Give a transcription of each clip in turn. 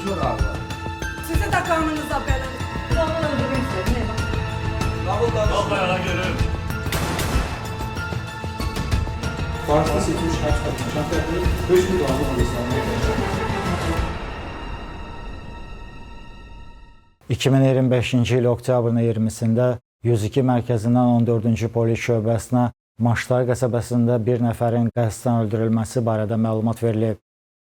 Nankör abi. Sizi de kanınıza belanı. Babamı öldürmek istedi. Ne bak? Vallahi görürüm. Farsda seçilmiş kaç katına şartları 5 bin dolarla alırsanlar. 2025-ci il oktyabrın 20-sində 102 mərkəzindən 14-cü polis şöbəsinə Maşlar qəsəbəsində bir nəfərin qəsdən öldürülməsi barədə məlumat verilib.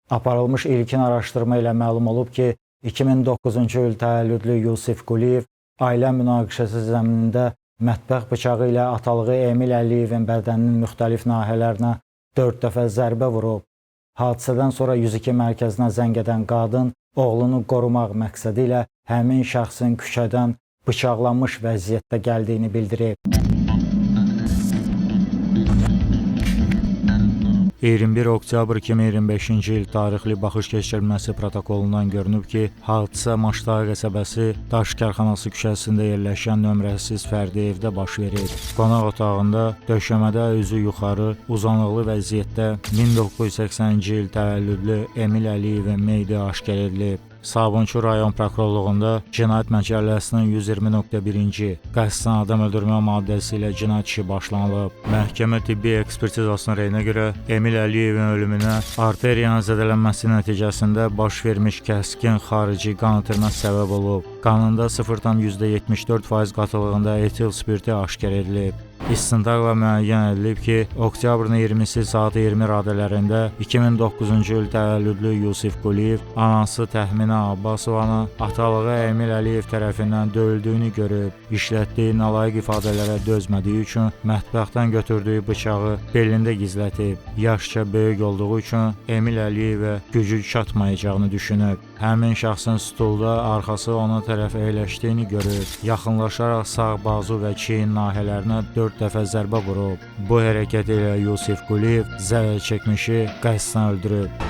Aparılmış ilkin araşdırma ilə məlum olub ki, 2009-cu il təvəllüdlü Yusif Quliyev ailə münaqişəsi zəminində mətbəx bıçağı ilə atalığı Emil Əliyevin bədəninin müxtəlif nahiyələrinə 4 dəfə zərbə vurub. Hadisədən sonra 102 mərkəzinə zəng edən qadın oğlunu qorumaq məqsədi ilə həmin şəxsin küçədən bıçaqlanmış vəziyyətdə gəldiyini bildirib. 21 oktyabr 2025-ci il tarixli baxış keçirilməsi protokolundan görünüb ki, hadisə Maşlar qəsəbəsi Daş Karxanası küçəsində yerləşən nömrəsiz fərdi evdə baş verib. Qonaq otağında döşəmədə üzü yuxarı uzanıqlı vəziyyətdə 1980-ci il təvəllüdlü Emil Əliyevin meyidi aşkar edilib. Sabunçu rayon prokurorluğunda Cinayət Məcəlləsinin 120.1-ci qəsdən adam öldürmə maddəsi ilə cinayət işi başlanılıb. Məhkəmə tibbi ekspertizasının rəyinə görə Emil Əliyevin ölümünə arteriyanın zədələnməsi nəticəsində baş vermiş kəskin xarici qan itirməsi səbəb olub. Qanında 0,74% qatılığında etil spirti aşkar edilib. İstintaqla müəyyən edilib ki, oktyabrın 20-si saat 20 radələrində 2009-cu il təvəllüdlü Yusif Quliyev anası Təxminə Abbasovanı atalığı Emil Əliyev tərəfindən döyüldüyünü görüb, işlətdiyi nalayiq ifadələrə dözmədiyi üçün mətbəxdən götürdüyü bıçağı belində gizlətib. Yaşca böyük olduğu üçün Emil Əliyevə gücü çatmayacağını düşünüb. Həmin şəxsin stulda arxası ona tərəf əyləşdiyini görüb. Yaxınlaşaraq sağ bazu və çiyin nahiyələrinə 4 dəfə zərbə vurub. Bu hərəkət ilə Yusif Quliyev zərər çəkmişi qəsdən öldürüb.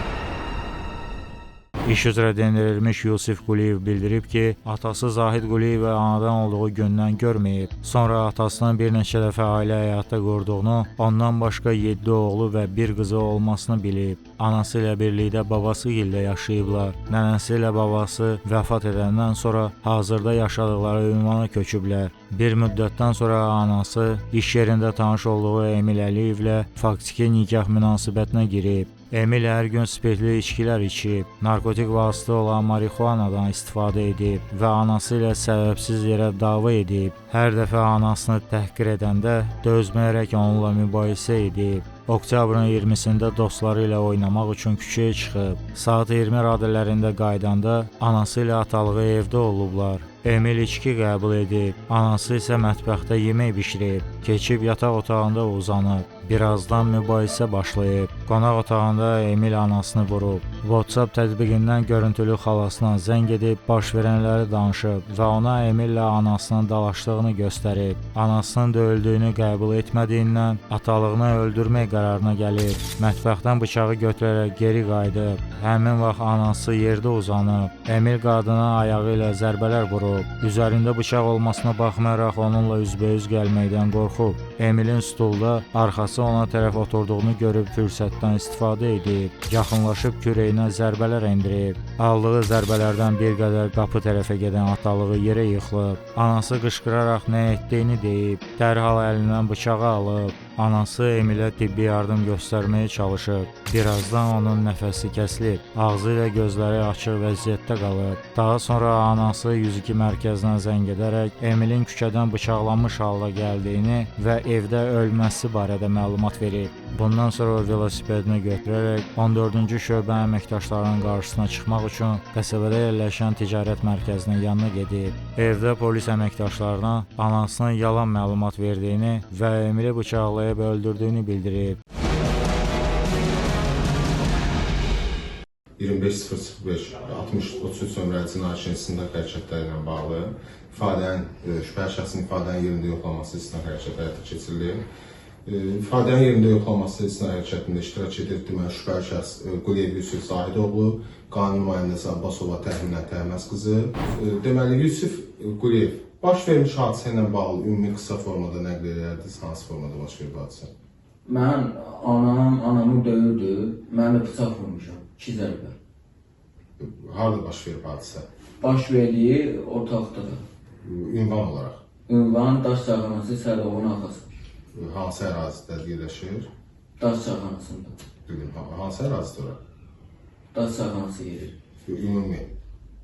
İş üzrə dindirilmiş Yusif Quliyev bildirib ki, atası Zahid Quliyevi anadan olduğu gündən görməyib. Sonra atasının bir neçə dəfə ailə həyatı qurduğunu, ondan başqa 7 oğlu və bir qızı olmasını bilib. Anası ilə birlikdə babası ilə yaşayıblar. Nənəsi ilə babası vəfat edəndən sonra hazırda yaşadıkları ünvana köçüblər. Bir müddətdən sonra anası iş yerində tanış olduğu Emil Əliyevlə faktiki nikah münasibətinə girib. Emil hər gün spirtli içkilər içib, narkotik vasitə olan marixuanadan istifadə edib və anası ilə səbəbsiz yerə dava edib. Hər dəfə anasını təhqir edəndə dözməyərək onunla mübahisə edib. Oktyabrın 20-sində dostları ilə oynamaq üçün küçəyə çıxıb. Saat 20 radələrində qaydanda anası ilə atalığı evdə olublar. Emil içki qəbul edib, anası isə mətbəxdə yemək bişirib, keçib yataq otağında uzanıb. Birazdan mübahisə başlayıb. Qonaq otağında Emil anasını vurub. WhatsApp tətbiqindən görüntülü xalasına zəng edib, baş verənləri danışıb və ona Emillə anasının dalaşdığını göstərib. Anasının döyüldüyünü qəbul etmədiyindən atalığını öldürmək qərarına gəlib. Mətbəxdən bıçağı götürərək geri qayıdıb. Həmin vaxt anası yerdə uzanıb. Emil qadına ayağı ilə zərbələr vurub. Üzərində bıçaq olmasına baxmayaraq onunla üzbəüz gəlməkdən qorxub. Emilin stulda arxası ona tərəf oturduğunu görüb fürsətdən istifadə edib. Yaxınlaşıb kürəyinə zərbələr endirib. Aldığı zərbələrdən bir qədər qapı tərəfə gedən atalığı yerə yıxılıb. Anası qışqıraraq nə etdiyini deyib. Dərhal əlindən bıçağı alıb. Anası Emilə tibbi yardım göstərməyə çalışıb. Birazdan onun nəfəsi kəsilib. Ağzı ilə gözləri açıq vəziyyətdə qalıb. Daha sonra anası 102 mərkəzinə zəng edərək Emilin küçədən bıçaqlanmış halda gəldiyini və evdə ölməsi barədə məlumat verib. Bundan sonra o velosipedini götürərək 14-cü şöbə əməkdaşlarının qarşısına çıxmaq üçün qəsəbədə yerləşən ticarət mərkəzinin yanına gedib. Evdə polis əməkdaşlarına anasının yalan məlumat verdiyini və Emili bıçaqlayıb öldürdüyünü bildirib. 25.005 60-33 nömrəli cinayət istintaq hərəkətləri ilə bağlı şübhəli şəxsin ifadənin yerində yoxlanması istintaq hərəkəti həyata keçirilir. İfadənin yerində yoxlanması istintaq hərəkətində iştirak edir deməli şübhəli şəxs Quliyev Yusif Zahidoğlu, qanun nümayəndəsi Abbasova Təxminə Təhməz qızı. Deməli Yusif Quliyev baş vermiş hadisə ilə bağlı ümumi qısa formada nəql edərdiniz, hansı formada baş verdi hadisə? Mən anamı döyürdü, mən də bıçaq vurmuşam, 2 zərbə. Harda baş verib hadisə? Baş verdiyi ortaqda da. Ünvan olaraq. Ünvan Daş çayxanası Sərovun arxası. Hansı ərazidə yerləşir? Daş çayxanasında. Hansı ərazidə ora? Daş çayxanası yeri. Ümumi.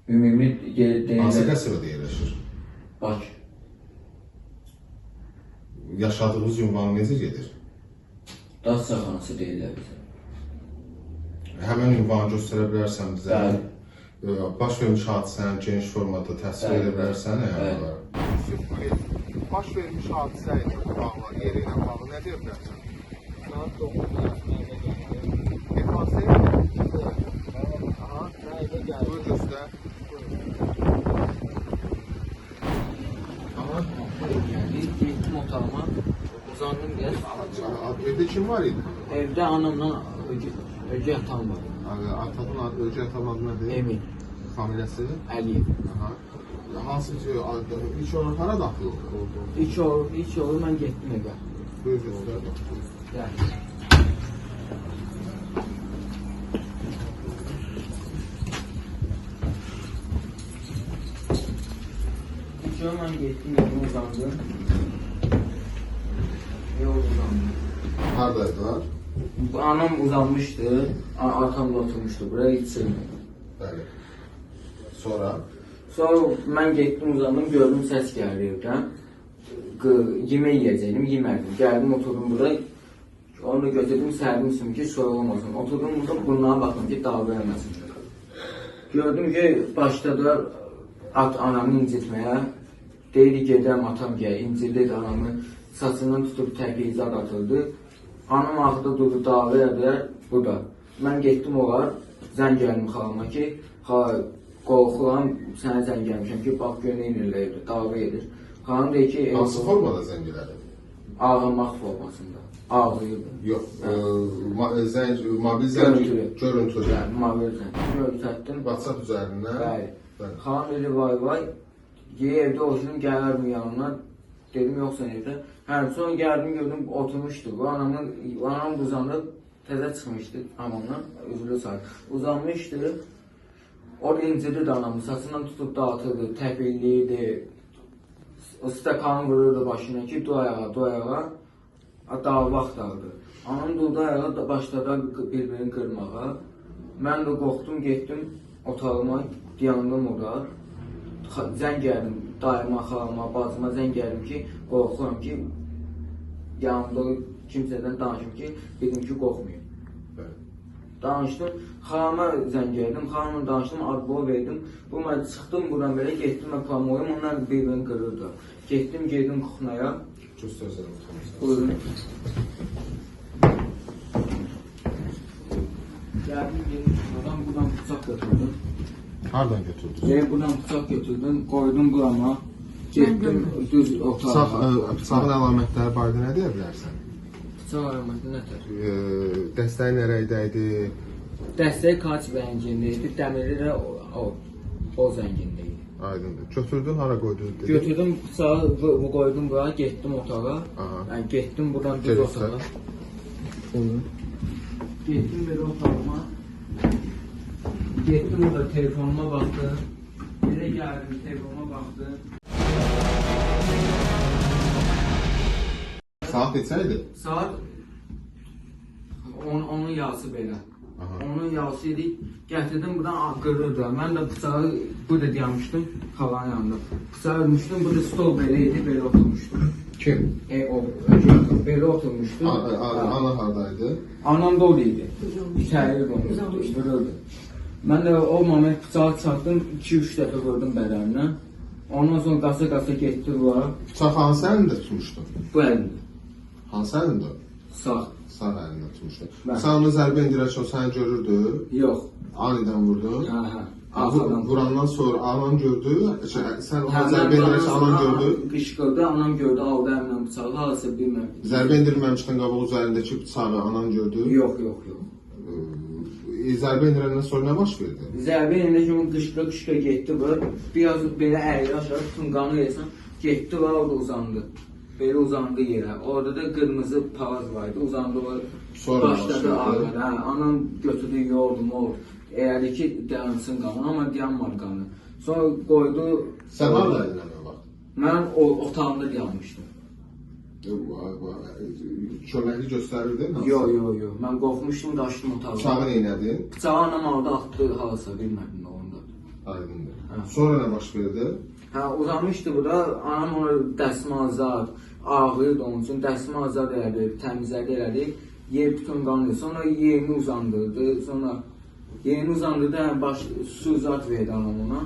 Ümumi Hansı deyirlər qəsəbədə yerləşir? Bakı. Yaşadığınız ünvan necə gedir? Daş çayxanası deyirlər bizə. Həmən ünvanı göstərə bilərsən bizə? Bəli. Baş vermiş hadisəni geniş formada təsvir edə bilərsən? Baş vermiş hadisə ilə bağlı, yeri ilə bağlı nə deyə bilərsən? Saat 9-da Hansı Aha, nəyə gəldi? Buyur göstər. Aha, gəldi. Getdim otağıma, uzandım biraz. Evdə kim var idi? Evdə anamla ögey atam var. Atanın adı, ölçü atanın adı nədir? Emin, Familyası? Əliyev. Hansı ilk olarak hara daxil oldu? İlk olur mən getdim evə. Buyur göstər. Gəl. İlk olur mən getdim evə uzandım. Uzandım. Haradaydılar? Anam uzanmıştı, atam da oturmuştu buraya içsin. Bəli. Sonra? Sonra mən getdim uzandım, gördüm səs gəldi evdən. Yemək yiyəcəkdim, yemədim. Gəldim oturdum buraya, onu da götürdüm, sərdim ki soyulmasın. Oturdum burada, bunlara baxdım ki dava eləməsin. Gördüm ki başladılar anamı incitməyə. Deyirdi gedəm atam gəl, incirdi anamı, saçından tutub təqiyizat atıldı. Anam axıda durdu, dava edilər, bu da. Mən getdim olar, zəng gəldim xalama ki, qorxuram, sənə zəng gəlmişəm ki, bax gönül inirlər, dava edir. Xalam deyir ki... Hansı formada zəng elədi? Ağlamaq formasında, ağlayırdı. Yox, mobil zəng, görüntülü. Yəni, mobil zəng, görsətdim. WhatsApp üzərindən? Bəli. Xalam dedi, vay, evdə oturun, gələrdim yanına. Dedim, yoxsa evdə. Sonra gəldim, gördüm, oturmuşdu. Anam uzanıb, təzə çıxmışdı hamamdan, üzülü saydı. Uzanmışdı, orada incirirdi anamı, saçından tutub dağıtırdı, təpilliydi. O stəkanı vururdu başına ki, du ayağa, dava axtardı. Anam durdu ayağa, başladı bir-birini qırmağa. Mən də qorxdum, getdim otağıma, yandım orada. Zəng gəldim dayıma, xalama, bacıma zəng gəldim ki, qorxuram ki, yanımda kimsədən danışım ki, dedim ki, qorxmayın. Danışdım, xalama zəng gəldim, xalamla danışdım, adboy verdim. Bu mən çıxdım buradan belə, getdim mən pamoyum, onlar bir-birini qırırdı. Getdim kuxnaya. Göstərsənəm. Buyurun. Gəldim, buradan bıçaq götürdüm. Hardan götürdünüz? Buradan bıçaq götürdüm, qoydum burama. Getdim düz otağa. Bıçağın əlamətləri barədə nə deyə bilərsən? Bıçaq əlaməti nətər? Dəstəyi nərəkdə idi? Dəstəyi kaç rəngində idi, dəmiri də o zəngində idi. Aydındır. Götürdün, hara qoydun? Götürdüm bıçağı, qoydum buraya, getdim otağa. Yəni getdim buradan düz otağa. Getdim belə otağıma. Getdim orada telefonuma baxdım. Belə gəldim, telefonuma baxdım. Saat neçə idi? Saat onun yası belə. Onun yası idi. Gətirdim buradan qırırdı. Mən də bıçağı burada dayanmışdım xalanın yanında. Bıçağı ölmüşdüm. Burada stol belə idi, belə oturmuşdum. Kim? Belə oturmuşdum. Ana hardaydı? Anam da o idi. İçəri vururdu. Mən də o moment bıçağı çatdım, 2-3 dəfə vurdum bədəninə. Ondan sonra qasa getdi var. Bıçaq hansı əlində tutmuşdun? Bu əlində. Hansı əlində? Sağ. Sağ əlində tutmuşdun. Bəli. Sən onu zərbə indirərkən o səni görürdü? Yox. Anidən vurdu? Hə. Arxadan. Vurandan sonra anan gördü? Sən ona zərbə indirərkən anan gördü? Qışqırdı, anam gördü, aldı əlimdən bıçağı, harası bilməm. Zərbə indirməmişdən qabaq üzərindəki bıçağı anan gördü? Yox. Zərbə indirəndən sonra nə baş verdi? Zərbə enində kimi qışqıra getdi var. Biraz belə əyri aşağı tutun qanı versən, getdi var, orada uzandı. Belə uzandı yerə. Orada da qırmızı palaz vardı, uzandı var. Sonra başladı ağrıda. Anam götürdü, yordu. elədi ki, dayansın qanı, amma dayanmadı qanı. Sonra qoydu, Sən haradaydın həmin vaxt? mən o otağımda dayanmışdım. Çöməkli göstərirdin? Yo, mən qorxmuşdum, daşdım otağa. Bıçağı neynədin? Bıçağı anam orada atdı, halsa bilmədim nə onda. Aydındır. Hə. Sonra nə baş verdi? Hə, uzanmışdı bu da, anam ona dəsmalzad, ağrıydı onun üçün, dəsmalzad elədi, təmizlədi elədi, yer bütün qanlı. Sonra yerini uzandırdı, hə, su zat verdi anam ona.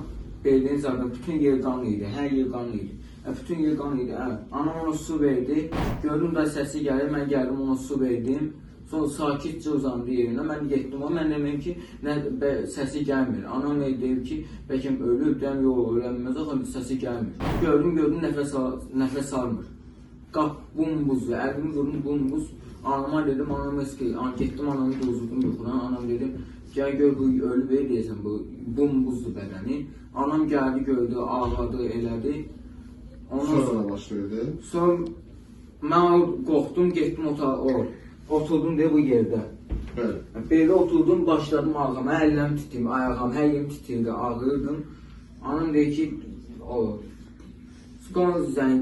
Beldiğin zaten bütün yer qanlıydı, hər yer qanlıydı. Bütün yer qanlıydı, hə. Anam ona su verdi, gördüm da səsi gəlir, mən gəldim ona su verdim. Sonra sakitcə uzandı yerinə, mən getdim o, mən deməyim ki, səsi gəlmir. Anam deyib ki, bəlkə ölüb, yox, ölənməz, axı səsi gəlmir. Gördüm, nəfəs almır. Qap bumbuzdur, əlimi vurdum bumbuz. Anama dedim, anam eski, getdim anamı dozudum yuxudan, anam dedim, gəl gör bu ölüb deyəsən, bu bumbuzdur bədəni. Anam gəldi, gördü, ağladı, elədi. Sonra baş verdi? Sonra mən qorxdum, getdim otağa, oturdum deyə bu yerdə. Bəli. Belə oturdum, başladım ağlama, əllərim titriyim, ayağım, hər yerim titriyirdi, ağrıyırdım. Anam dedi ki,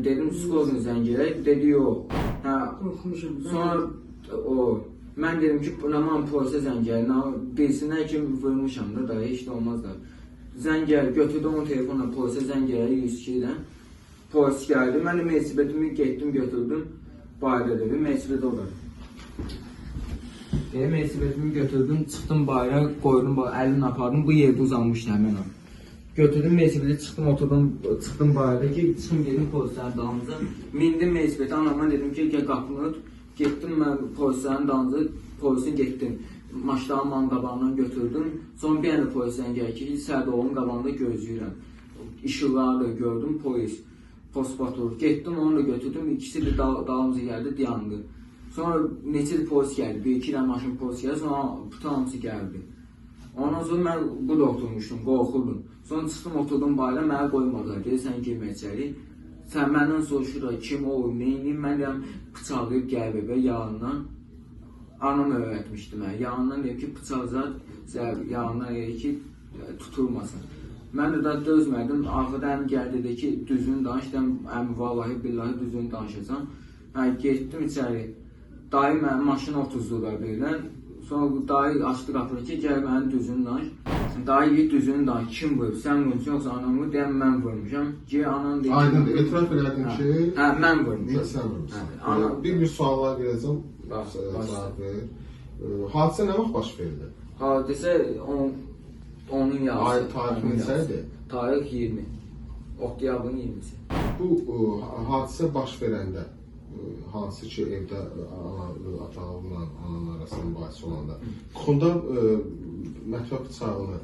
dedim, psixologun zəng elək, dedi, yox. Qorxmuşum. Sonra mən dedim ki, mən polisə zəng elək, bilsinlər ki, vurmuşam da, heç də olmaz da. Zəng elək, götürdüm o telefonla, polisə zəng elək, 102-dən. Polis gəldi, mən də məcbətimi getdim, götürdüm, bayra dedim, məcbəti olardı. Məcbətimi götürdüm, çıxdım bayra, qoydum, əlini apardım, bu yerdə uzanmışdı həmin o. Götürdüm mecburi, çıxdım, oturdum, çıxdım bayra ki, çıxım gedim polislərin dalımıza. Mindim mecburi, anama dedim ki, gəl qapını öt. Getdim mən polislərin dalımıza, polisin getdim. Maşlarımın qabağından götürdüm. Sonra bir anda polislərin gəlir ki, Sərdoğlu'nun qabağında gözləyirəm. İşıqları da gördüm, post patrol. Getdim, onu da götürdüm, ikisi de dalımıza gəldi, dayandı. Sonra neçə polis gəldi, bir-iki dənə maşın polis gəldi, sonra bütün hamısı gəldi. Ondan sonra mən burada oturmuşdum, qorxurdum. Sonra çıxdım, oturdum bayra, mənə qoymadılar, dedi, sən girmə içəri. Sən məndən soruşur da kim o, neyini, mən deyəm, bıçaqlayıb gəlib evə yanından. Anam öyrətmişdi mənə, yanından deyib ki, bıçaq zat, yanından deyib ki, tutulmasın. Mən də dözmədim, ağıda əmi gəldi dedi ki, düzgün danış, əmi vallahi billahi düzgün danışacam. Getdim içəri, dayı mənim maşına otuzdular birdən. Sonra dayı açdı qapını ki, gəl mənim düzgün danış. Dayı git düzgün danış, kim vurub, sən vurmuşsun, yoxsa anamı, deyəm mən vurmuşam. Anam deyib, Aydındır, etiraf elədin ki, mən vurmuşam. Sən vurmuşsan. Bir suallar verəcəm, cavab ver. Hadisə nə vaxt baş verdi? Hadisə onun yazısı. Ay, tarixi neçəydi? Tarix 20. Oktyabrın 20-si. Bu hadisə baş verəndə, hansı ki evdə ata-oğlan, ananın arasında mübahisə olanda, Xunda mətbəx bıçağını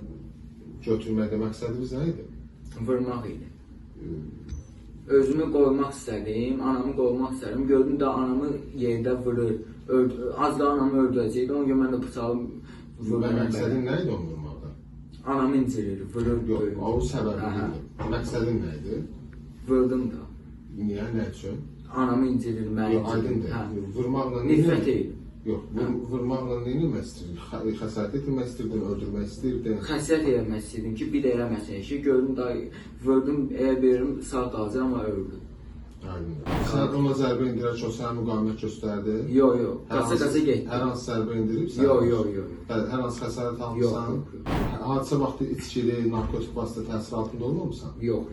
götürməkdə məqsədimiz nə idi? Vurmaq idi. Özümü qoymaq istədim, anamı qoymaq istədim. Gördüm də anamı yerdə vurur. Az da anamı öldürəcəkdi, ona görə mən də bıçağı vurmam. Məqsədin nə idi onu vurmaqda? Anamı incirir, vurur. Yox, o səbəbi idi. Məqsədin nə idi? Vurdum da. Niyə, nə üçün? Anamı incirir, mən Aydındır. Vurmaqla nifrət idi. Yox, vurmaqla nə etmək istəyirdin? Xəsarət etmək istəyirdin, öldürmək istəyirdin? Xəsarət etmək istəyirdim ki, bir də eləməsin ki, gördüm da vurdum, verim sağ qalacaq, amma öldü. Aydındır. Sən ona zərbə indirərək o sənə müqavimət göstərdi? Yox, qasa getdi. Hər hansı zərbə indiribsən? Yox. Hər hansı xəsarət almışsan? Hadisə vaxtı içkili, narkotik vasitə təsir altında olmamısan? Yox.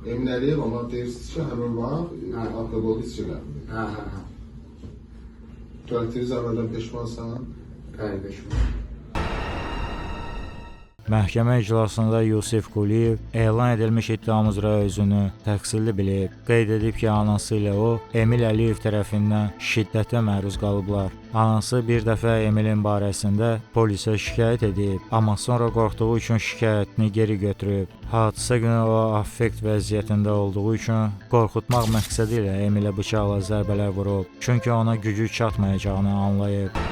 Emin Əliyev, amma deyirsiniz ki, həmin vaxt alkoqol içkilərdir. Hə. Törətdiyiniz əməldən peşmansan? Bəli, peşman. Məhkəmə iclasında Yusif Quliyev elan edilmiş iddiamız üzrə özünü təqsirli bilib. Qeyd edib ki, anası ilə o, Emil Əliyev tərəfindən şiddətə məruz qalıblar. Anası bir dəfə Emilin barəsində polisə şikayət edib, amma sonra qorxduğu üçün şikayətini geri götürüb. Hadisə günü o affekt vəziyyətində olduğu üçün qorxutmaq məqsədi ilə Emilə bıçaqla zərbələr vurub, çünki ona gücü çatmayacağını anlayıb.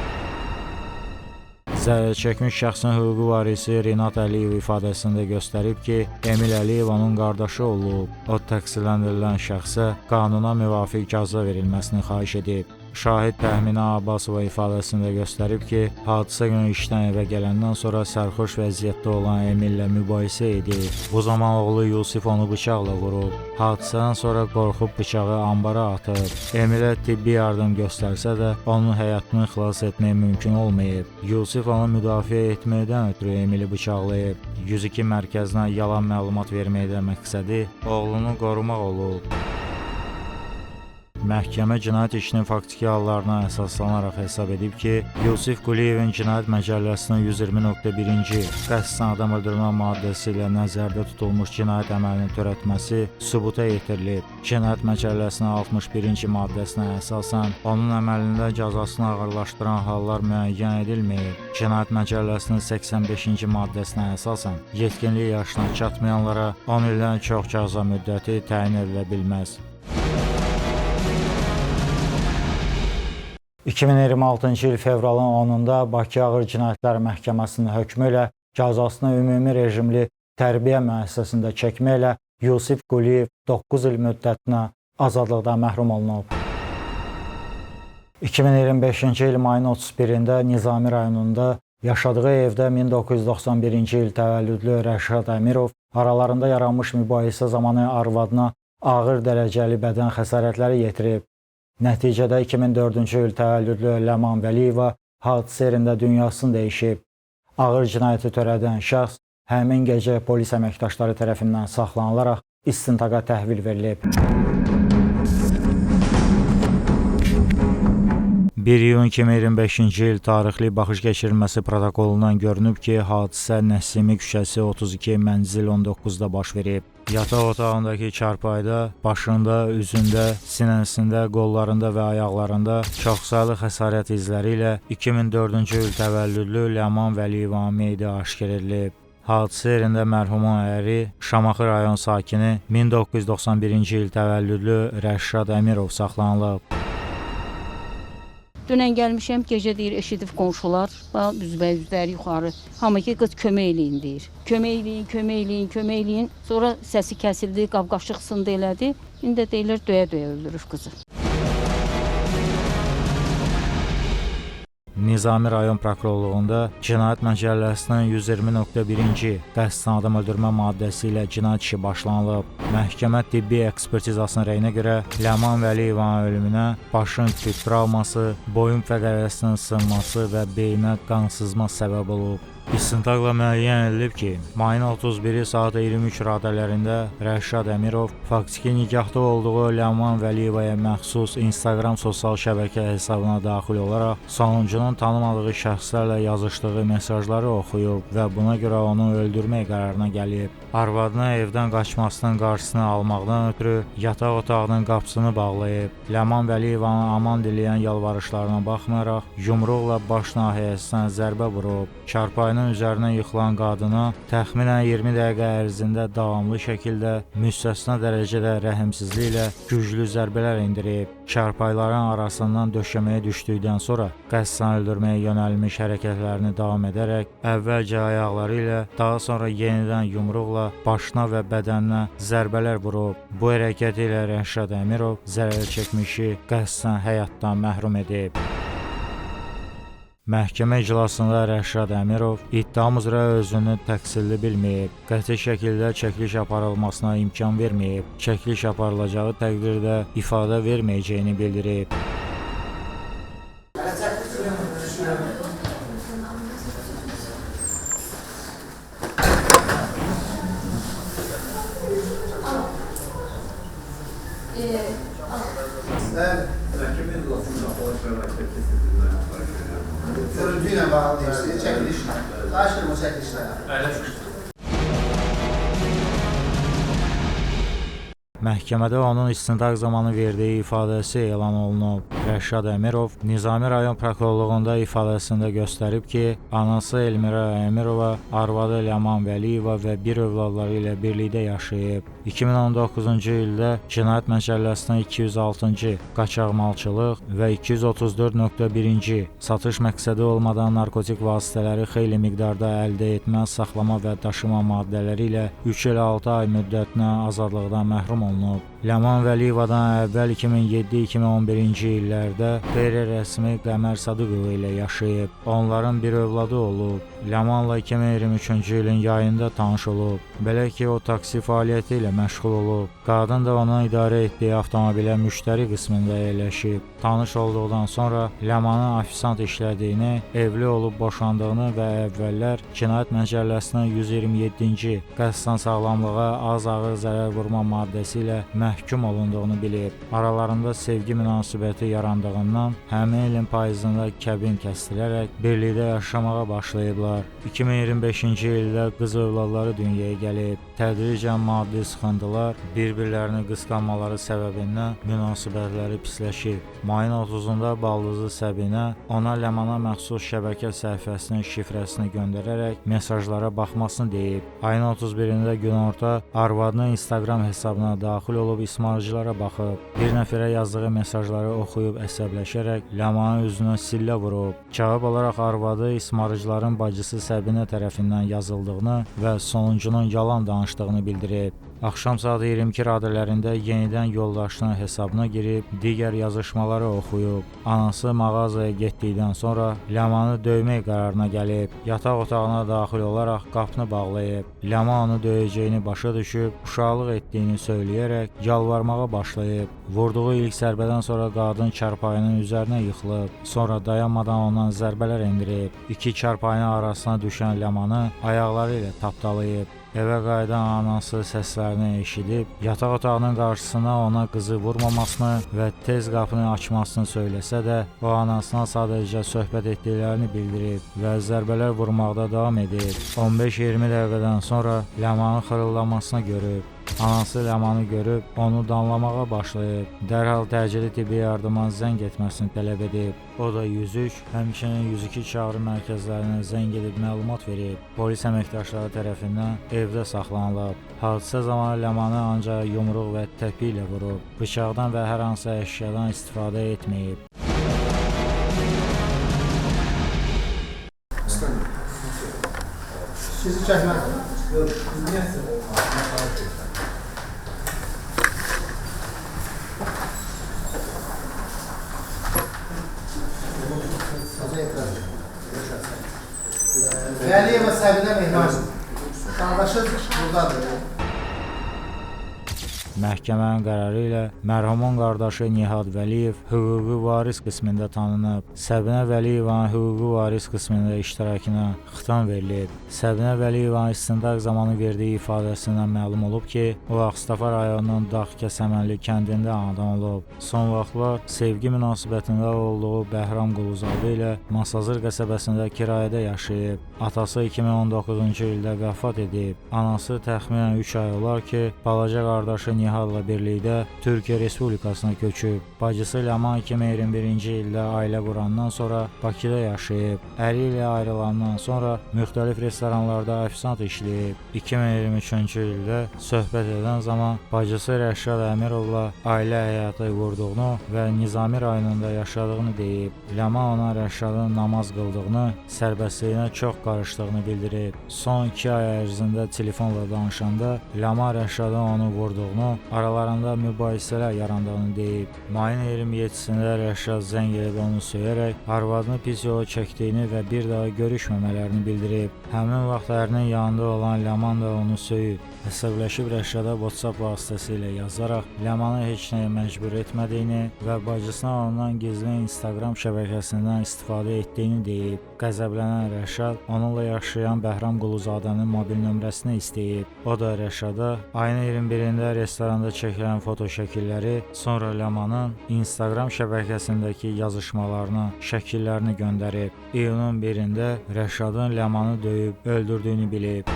Zərərçəkmiş şəxsin hüquqi varisi Rinat Əliyev ifadəsində göstərib ki, Emil Əliyev onun qardaşı olub. O təqsirləndirilən şəxsə qanuna müvafiq cəza verilməsini xahiş edib. Şahid Təxminə Abbasova ifadəsində göstərib ki, hadisə günü işdən evə gələndən sonra sərxoş vəziyyətdə olan Emillə mübahisə edib. Bu zaman oğlu Yusif onu bıçaqla vurub. Hadisədən sonra qorxub bıçağı ambara atıb. Emilə tibbi yardım göstərsə də onun həyatını xilas etmək mümkün olmayıb. Yusif onu müdafiə etməkdən ötürü Emili bıçaqlayıb. 102 mərkəzinə yalan məlumat verməkdə məqsədi oğlunu qorumaq olub. Məhkəmə cinayət işinin faktiki hallarına əsaslanaraq hesab edib ki, Yusif Quliyevin Cinayət Məcəlləsinin 120.1-ci qəsdən adam öldürmə maddəsi ilə nəzərdə tutulmuş cinayət əməlini törətməsi sübuta yetirilib. Cinayət Məcəlləsinin 61-ci maddəsinə əsasən onun əməlində cəzasını ağırlaşdıran hallar müəyyən edilməyib. Cinayət Məcəlləsinin 85-ci maddəsinə əsasən yetkinlik yaşına çatmayanlara 10 ildən çox cəza müddəti təyin edilə bilməz. 2026-cı il fevralın 10-da Bakı Ağır Cinayətlər Məhkəməsinin hökmü ilə cəzasını ümumi rejimli tərbiyə müəssisəsində çəkməklə Yusif Quliyev 9 il müddətinə azadlıqdan məhrum olunub. 2025-ci il mayın 31-də Nizami rayonunda yaşadığı evdə 1991-ci il təvəllüdlü Rəşad Əmirov aralarında yaranmış mübahisə zamanı arvadına ağır dərəcəli bədən xəsarətləri yetirib. Nəticədə 2004-cü il təvəllüdlü Ləman Vəliyeva hadisə yerində dünyasını dəyişib. Ağır cinayəti törədən şəxs həmin gecə polis əməkdaşları tərəfindən saxlanılaraq istintaqa təhvil verilib. 1 iyun 2025-ci il tarixli baxış keçirilməsi protokolundan görünüb ki, hadisə Nəsimi küçəsi 32 mənzil 19-da baş verib. Yataq otağındakı çarpayda, başında, üzündə, sinəsində, qollarında və ayaqlarında çoxsaylı xəsarət izləri ilə 2004-cü il təvəllüdlü Ləman Vəliyevanın meyidi aşkar edilib. Hadisə yerində mərhumun əri, Şamaxı rayon sakini 1991-ci il təvəllüdlü Rəşad Əmirov saxlanılıb. Dünən gəlmişəm, gecə deyir, eşidib qonşular, üzbəyüzləri yuxarı. Hamı ki, qız kömək eləyin deyir. Kömək eləyin, kömək eləyin, kömək eləyin. Sonra səsi kəsildi, qavqaşıq sındı elədi. İndi deyirlər, döyə-döyə öldürür qızı. Nizami rayon prokurorluğunda Cinayət Məcəlləsinin 120.1-ci qəsdən adam öldürmə maddəsi ilə cinayət işi başlanılıb. Məhkəmə tibbi ekspertizasının rəyinə görə Ləman Vəliyevanın ölümünə başın tüp travması, boyun fəqərəsinin sınması və beyinə qan sızma səbəb olub. İstintaqla müəyyən edilib ki, mayın 31-i saat 23 radələrində Rəşad Əmirov faktiki nikahda olduğu Ləman Vəliyevaya məxsus Instagram sosial şəbəkə hesabına daxil olaraq sonuncunun tanımadığı şəxslərlə yazışdığı mesajları oxuyub və buna görə onu öldürmək qərarına gəlib. Arvadına evdən qaçmasının qarşısını almaqdan ötürü yataq otağının qapısını bağlayıb. Ləman Vəliyevanın aman diləyən yalvarışlarına baxmayaraq yumruqla baş nahiyəsindən zərbə vurub. Çarpayının üzərinə yıxılan qadına təxminən 20 dəqiqə ərzində davamlı şəkildə müstəsna dərəcədə rəhimsizliklə güclü zərbələr endirib. Çarpayların arasından döşəməyə düşdükdən sonra qəsdən öldürməyə yönəlmiş hərəkətlərini davam edərək əvvəlcə ayaqları ilə, daha sonra yenidən yumruqla başına və bədəninə zərbələr vurub. Bu hərəkəti ilə Rəşad Əmirov zərər çəkmişi qəsdən həyatdan məhrum edib. Məhkəmə iclasında Rəşad Əmirov iddiam üzrə özünü təqsirli bilməyib, qəti şəkildə çəkiliş aparılmasına imkan verməyib, çəkiliş aparılacağı təqdirdə ifadə verməyəcəyini bildirib. Görüntüyle bağlı işte çekilişler. Açtırma çekilişler. Məhkəmədə onun istintaq zamanı verdiyi ifadəsi elan olunub. Rəşad Əmirov Nizami rayon prokurorluğunda ifadəsində göstərib ki, anası Elmira Əmirova, arvadı Ləman Vəliyeva və bir övladları ilə birlikdə yaşayıb. 2019-cu ildə Cinayət Məcəlləsinin 206-cı qaçaqmalçılıq və 234.1-ci satış məqsədi olmadan narkotik vasitələri xeyli miqdarda əldə etmə, saxlama və daşıma maddələri ilə 3 il 6 ay müddətinə azadlıqdan məhrum olunub. Ləman Vəliyevadan əvvəl 2007-2011-ci illərdə qeyri-rəsmi Qəmər Sadıqova ilə yaşayıb. Onların bir övladı olub. Ləmanla 2023-cü ilin yayında tanış olub. Belə ki, o taksi fəaliyyəti ilə məşğul olub. Qadın da onun idarə etdiyi avtomobilə müştəri qismində yerləşib. Tanış olduqdan sonra Ləmanın ofisant işlədiyini, evli olub boşandığını və əvvəllər Cinayət Məcəlləsinin 127-ci qəsdən sağlamlığa az ağır zərər vurma maddəsi ilə məhkum olunduğunu bilib. Aralarında sevgi münasibəti yarandığından həmin ilin payızında kəbin kəstirərək birlikdə yaşamağa başlayıblar. 2025-ci ildə qız övladları dünyaya gəlib. Tədricən maddi sıxıntılar, bir-birlərini qısqanmaları səbəbindən münasibətləri pisləşib. Mayın 30-da baldızı Səbinə ona Ləmana məxsus şəbəkə səhifəsinin şifrəsini göndərərək mesajlara baxmasını deyib. Ayın 31-də günorta arvadının Instagram hesabına daxil olub ismarıcılara baxıb. Bir nəfərə yazdığı mesajları oxuyub əsəbləşərək Ləmanın üzünə sillə vurub. Cavab olaraq arvadı ismarıcıların bacısı Səbinə tərəfindən yazıldığını və sonuncunun yalan danışdığını bildirib. Axşam saat 22 radələrində yenidən yoldaşının hesabına girib digər yazışmaları oxuyub. Anası mağazaya getdikdən sonra Ləmanı döymək qərarına gəlib. Yataq otağına daxil olaraq qapını bağlayıb. Ləman onu döyəcəyini başa düşüb, uşaqlıq etdiyini söyləyərək yalvarmağa başlayıb. Vurduğu ilk zərbədən sonra qadın çarpayının üzərinə yıxılıb. Sonra dayanmadan ondan zərbələr endirib. İki çarpayının arasına düşən Ləmanı ayaqları ilə tapdalayıb. Evə qayıdan anası səslərini eşidib, yataq otağının qarşısına ona qızı vurmamasını və tez qapını açmasını söyləsə də, o anasına sadəcə söhbət etdiklərini bildirib və zərbələr vurmaqda davam edib. 15-20 dəqiqədən sonra Ləmanın xırıldamasını görüb. Anası Ləmanı görüb, onu danlamağa başlayıb. Dərhal təcili tibbi yardıma zəng etməsini tələb edib. O da 103, həmçinin 102 çağrı mərkəzlərinə zəng edib məlumat verib. Polis əməkdaşları tərəfindən evdə saxlanılıb. Hadisə zamanı Ləmanı ancaq yumruq və təpi ilə vurub. Bıçaqdan və hər hansı əşyadan istifadə etməyib. Sizi çəkmək. Yox, niyə? Vəliyeva Səbinə Mehman. Qardaşı buradadır. Məhkəmənin qərarı ilə mərhumun qardaşı Nihad Vəliyev hüquqi varis qismində tanınıb. Səbinə Vəliyevanın hüquqi varis qismində iştirakına xitam verilib. Səbinə Vəliyevanın istintaq zamanı verdiyi ifadəsindən məlum olub ki, o Ağstafa rayonunun Dağkəsəmənli kəndində anadan olub. Son vaxtlar sevgi münasibətində olduğu Bəhram Quluzadə ilə Masazır qəsəbəsində kirayədə yaşayıb. Atası 2019-cu ildə vəfat edib. Anası təxminən 3 ay olar ki, balaca qardaşı Nihadla birlikdə Türkiyə Respublikasına köçüb. Bacısı Ləman 2021-ci ildə ailə qurandan sonra Bakıda yaşayıb. Əri ilə ayrılandan sonra müxtəlif restoranlarda ofisant işləyib. 2023-cü ildə söhbət edən zaman bacısı Rəşad Əmirovla ailə həyatı qurduğunu və Nizami rayonunda yaşadığını deyib. Ləman ona Rəşadın namaz qıldığını, sərbəstliyinə çox qarışdığını bildirib. Son 2 ay ərzində telefonla danışanda Ləman Rəşadın onu vurduğunu, aralarında mübahisələr yarandığını deyib. Mayın 27-sində Rəşad zəng edib onu söyərək arvadını pis yola çəkdiyini və bir daha görüşməmələrini bildirib. Həmin vaxt ərinin yanında olan Ləman da onu söyüb. Əsəbləşib Rəşada WhatsApp vasitəsilə yazaraq Ləmanı heç nəyə məcbur etmədiyini və bacısına ondan gizli Instagram şəbəkəsindən istifadə etdiyini deyib. Qəzəblənən Rəşad onunla yaşayan Bəhram Quluzadənin mobil nömrəsini istəyib. O da Rəşada ayın 21-də restoranda çəkilən foto şəkilləri, sonra Ləmanın Instagram şəbəkəsindəki yazışmalarını, şəkillərini göndərib. İyunun 1-də Rəşadın Ləmanı döyüb öldürdüyünü bilib.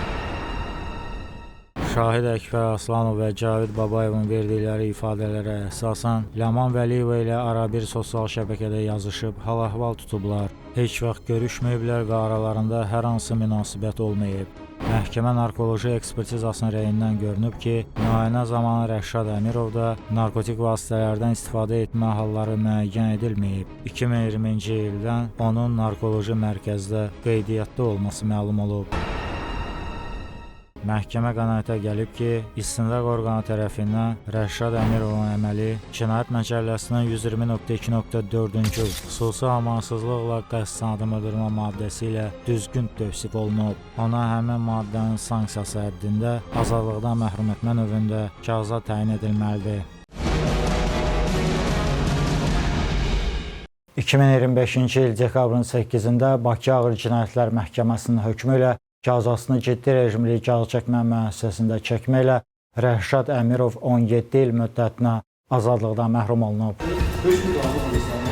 Şahid Əkbər Aslanov və Cavid Babayevin verdikləri ifadələrə əsasən Ləman Vəliyeva ilə arabir sosial şəbəkədə yazışıb, hal-əhval tutublar. Heç vaxt görüşməyiblər və aralarında hər hansı münasibət olmayıb. Məhkəmə narkoloji ekspertizasının rəyindən görünüb ki, müayinə zamanı Rəşad Əmirovda narkotik vasitələrdən istifadə etmə halları müəyyən edilməyib. 2020-ci ildən onun narkoloji mərkəzdə qeydiyyatda olması məlum olub. Məhkəmə qənaətə gəlib ki, istintaq orqanı tərəfindən Rəşad Əmirovun əməli Cinayət Məcəlləsinin 120.2.4-cü xüsusi amansızlıqla qəsdən adam öldürmə maddəsi ilə düzgün tövsif olunub. Ona həmin maddənin sanksiyası həddində azadlıqdan məhrum etmə növündə cəza təyin edilməlidir. 2025-ci il dekabrın 8-də Bakı Ağır Cinayətlər Məhkəməsinin hökmü ilə cəzasını ciddi rejimli cəza çəkmə müəssisəsində çəkməklə Rəşad Əmirov 17 il müddətinə azadlıqdan məhrum olunub. 5000 qanun olursa,